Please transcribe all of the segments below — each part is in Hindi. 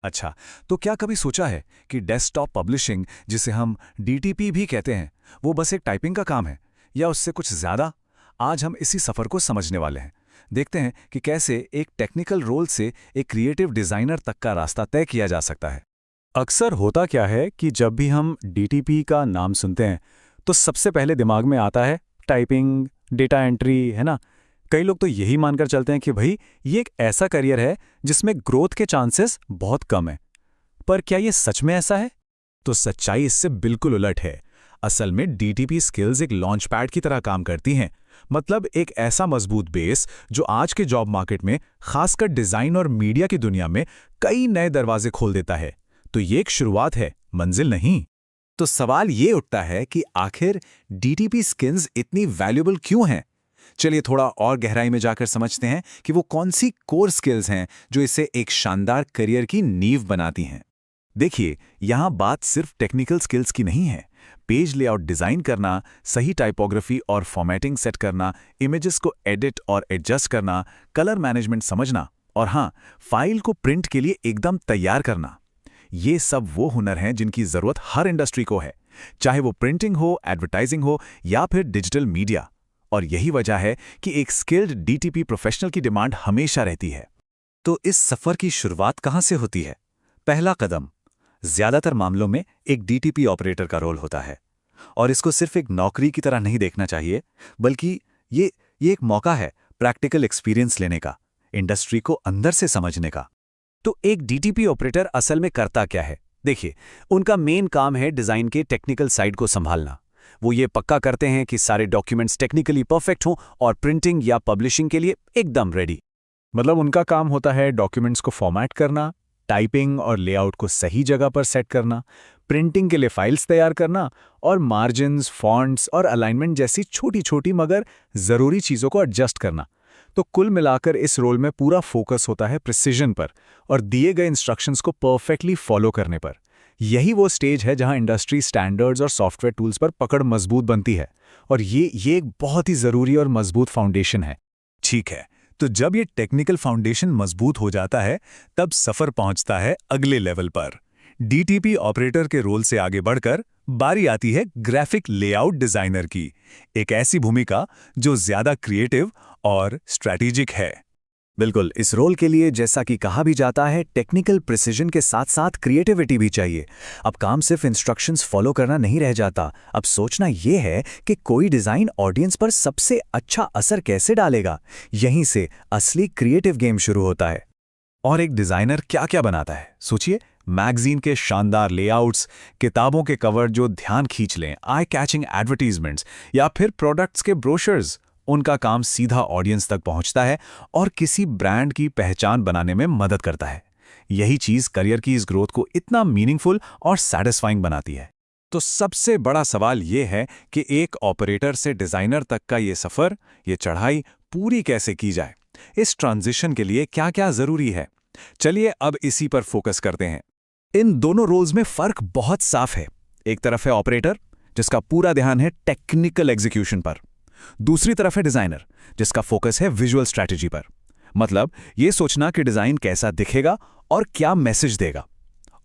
अच्छा, तो क्या कभी सोचा है कि डेस्कटॉप पब्लिशिंग, जिसे हम डीटीपी भी कहते हैं, वो बस एक टाइपिंग का काम है या उससे कुछ ज़्यादा? आज हम इसी सफ़र को समझने वाले हैं। देखते हैं कि कैसे एक टेक्निकल रोल से एक क्रिएटिव डिज़ाइनर तक का रास्ता तय किया जा सकता है। अक्सर होता क्या है कि जब भी हम डीटीपी का नाम सुनते हैं, तो सबसे पहले दिमाग में आता है टाइपिंग, डेटा एंट्री, है ना? कई लोग तो यही मानकर चलते हैं कि भाई ये एक ऐसा करियर है जिसमें ग्रोथ के चांसेस बहुत कम हैं। पर क्या ये सच में ऐसा है? तो सच्चाई इससे बिल्कुल उलट है। असल में डीटीपी स्किल्स एक लॉन्च पैड की तरह काम करती हैं। मतलब एक ऐसा मजबूत बेस जो आज के जॉब मार्केट में, खासकर डिजाइन और मीडिया की दुनिया में, कई नए दरवाजे खोल देता है। तो ये एक शुरुआत है, मंजिल नहीं। तो सवाल ये उठता है कि आखिर डीटीपी स्किल्स इतनी वैल्यूएबल क्यों हैं? चलिए थोड़ा और गहराई में जाकर समझते हैं कि वो कौन सी कोर स्किल्स हैं जो इसे एक शानदार करियर की नींव बनाती हैं। देखिए, यहाँ बात सिर्फ टेक्निकल स्किल्स की नहीं है। पेज लेआउट डिजाइन करना, सही टाइपोग्राफी और फॉर्मेटिंग सेट करना, इमेजेस को एडिट और एडजस्ट करना, कलर मैनेजमेंट समझना और हाँ, फाइल को प्रिंट के लिए एकदम तैयार करना। ये सब वो हुनर हैं जिनकी जरूरत हर इंडस्ट्री को है, चाहे वो प्रिंटिंग हो, एडवर्टाइजिंग हो या फिर डिजिटल मीडिया। और यही वजह है कि एक स्किल्ड डीटीपी प्रोफेशनल की डिमांड हमेशा रहती है। तो इस सफर की शुरुआत कहां से होती है? पहला कदम, ज्यादातर मामलों में एक डीटीपी ऑपरेटर का रोल होता है। और इसको सिर्फ एक नौकरी की तरह नहीं देखना चाहिए, बल्कि ये एक मौका है प्रैक्टिकल एक्सपीरियंस लेने का, इंडस्ट्री को अंदर से समझने का। तो एक डीटीपी ऑपरेटर असल में करता क्या है? देखिए, उनका मेन काम है डिजाइन के टेक्निकल साइड को संभालना। वो ये पक्का करते हैं कि सारे डॉक्यूमेंट्स टेक्निकली परफेक्ट हों और प्रिंटिंग या पब्लिशिंग के लिए एकदम रेडी। मतलब उनका काम होता है डॉक्यूमेंट्स को फॉर्मेट करना, टाइपिंग और लेआउट को सही जगह पर सेट करना, प्रिंटिंग के लिए फाइल्स तैयार करना और मार्जिन्स, फॉन्ट्स और अलाइनमेंट जैसी छोटी छोटी मगर ज़रूरी चीज़ों को एडजस्ट करना। तो कुल मिलाकर इस रोल में पूरा फोकस होता है प्रिसिजन पर और दिए गए इंस्ट्रक्शंस को परफेक्टली फॉलो करने पर। यही वो स्टेज है जहां इंडस्ट्री स्टैंडर्ड्स और सॉफ्टवेयर टूल्स पर पकड़ मजबूत बनती है। और ये एक बहुत ही ज़रूरी और मजबूत फाउंडेशन है। ठीक है, तो जब ये टेक्निकल फाउंडेशन मजबूत हो जाता है, तब सफ़र पहुंचता है अगले लेवल पर। डीटीपी ऑपरेटर के रोल से आगे बढ़कर बारी आती है ग्राफिक लेआउट डिजाइनर की, एक ऐसी भूमिका जो ज्यादा क्रिएटिव और स्ट्रैटेजिक है। बिल्कुल, इस रोल के लिए जैसा कि कहा भी जाता है, टेक्निकल प्रिसिजन के साथ साथ क्रिएटिविटी भी चाहिए। अब काम सिर्फ इंस्ट्रक्शंस फॉलो करना नहीं रह जाता, अब सोचना यह है कि कोई डिज़ाइन ऑडियंस पर सबसे अच्छा असर कैसे डालेगा। यहीं से असली क्रिएटिव गेम शुरू होता है। और एक डिज़ाइनर क्या क्या बनाता है, सोचिए। मैगजीन के शानदार लेआउट्स, किताबों के कवर जो ध्यान खींच लें, आई कैचिंग एडवर्टीजमेंट्स या फिर प्रोडक्ट्स के ब्रोशर्स, उनका काम सीधा ऑडियंस तक पहुंचता है और किसी ब्रांड की पहचान बनाने में मदद करता है। यही चीज़ करियर की इस ग्रोथ को इतना मीनिंगफुल और सैटिस्फाइंग बनाती है। तो सबसे बड़ा सवाल ये है कि एक ऑपरेटर से डिज़ाइनर तक का ये सफ़र, ये चढ़ाई पूरी कैसे की जाए। इस ट्रांजिशन के लिए क्या क्या ज़रूरी है, चलिए अब इसी पर फोकस करते हैं। इन दोनों रोल्स में फ़र्क बहुत साफ है। एक तरफ है ऑपरेटर, जिसका पूरा ध्यान है टेक्निकल एग्जीक्यूशन पर। दूसरी तरफ है डिजाइनर, जिसका फोकस है विजुअल स्ट्रैटेजी पर। मतलब ये सोचना कि डिजाइन कैसा दिखेगा और क्या मैसेज देगा।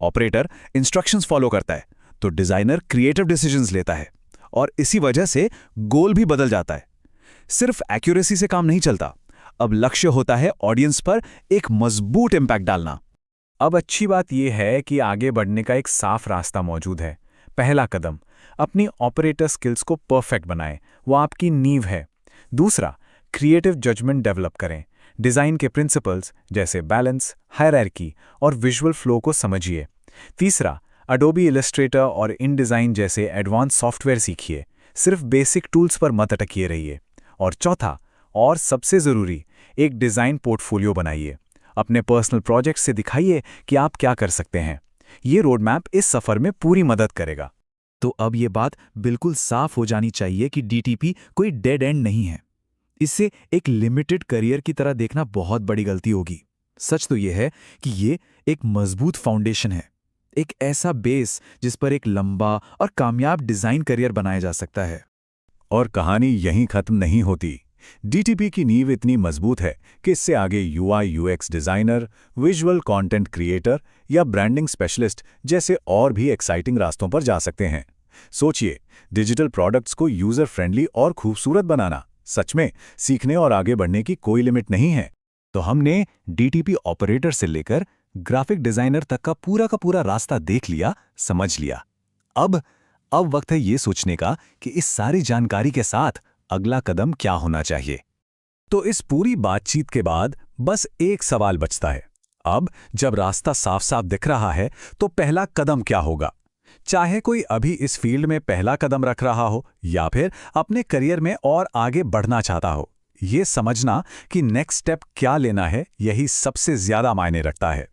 ऑपरेटर इंस्ट्रक्शंस फॉलो करता है, तो डिजाइनर क्रिएटिव डिसीजंस लेता है। और इसी वजह से गोल भी बदल जाता है। सिर्फ एक्यूरेसी से काम नहीं चलता, अब लक्ष्य होता है ऑडियंस पर एक मजबूत इंपैक्ट डालना। अब अच्छी बात यह है कि आगे बढ़ने का एक साफ रास्ता मौजूद है। पहला कदम, अपनी ऑपरेटर स्किल्स को परफेक्ट बनाएं, वो आपकी नींव है। दूसरा, क्रिएटिव जजमेंट डेवलप करें। डिज़ाइन के प्रिंसिपल्स जैसे बैलेंस, हायरार्की और विजुअल फ्लो को समझिए। तीसरा, अडोबी इलस्ट्रेटर और इनडिज़ाइन जैसे एडवांस सॉफ्टवेयर सीखिए, सिर्फ बेसिक टूल्स पर मत अटकिए रहिए। और चौथा, और सबसे ज़रूरी, एक डिज़ाइन पोर्टफोलियो बनाइए। अपने पर्सनल प्रोजेक्ट से दिखाइए कि आप क्या कर सकते हैं। ये रोडमैप इस सफ़र में पूरी मदद करेगा। तो अब ये बात बिल्कुल साफ हो जानी चाहिए कि डीटीपी कोई डेड एंड नहीं है। इसे एक लिमिटेड करियर की तरह देखना बहुत बड़ी गलती होगी। सच तो ये है कि ये एक मजबूत फाउंडेशन है, एक ऐसा बेस जिस पर एक लंबा और कामयाब डिज़ाइन करियर बनाया जा सकता है। और कहानी यहीं खत्म नहीं होती। डीटीपी की नींव इतनी मजबूत है कि इससे आगे UI UX designer, visual content creator या ब्रांडिंग स्पेशलिस्ट जैसे और भी एक्साइटिंग रास्तों पर जा सकते हैं। सोचिए, डिजिटल प्रोडक्ट्स को यूजर फ्रेंडली और खूबसूरत बनाना, सच में सीखने और आगे बढ़ने की कोई लिमिट नहीं है। तो हमने डीटीपी ऑपरेटर से लेकर ग्राफिक डिजाइनर तक का पूरा रास्ता देख लिया, समझ लिया। अब वक्त है ये सोचने का कि इस सारी जानकारी के साथ अगला कदम क्या होना चाहिए। तो इस पूरी बातचीत के बाद बस एक सवाल बचता है। अब जब रास्ता साफ साफ दिख रहा है, तो पहला कदम क्या होगा? चाहे कोई अभी इस फील्ड में पहला कदम रख रहा हो या फिर अपने करियर में और आगे बढ़ना चाहता हो, ये समझना कि नेक्स्ट स्टेप क्या लेना है, यही सबसे ज्यादा मायने रखता है।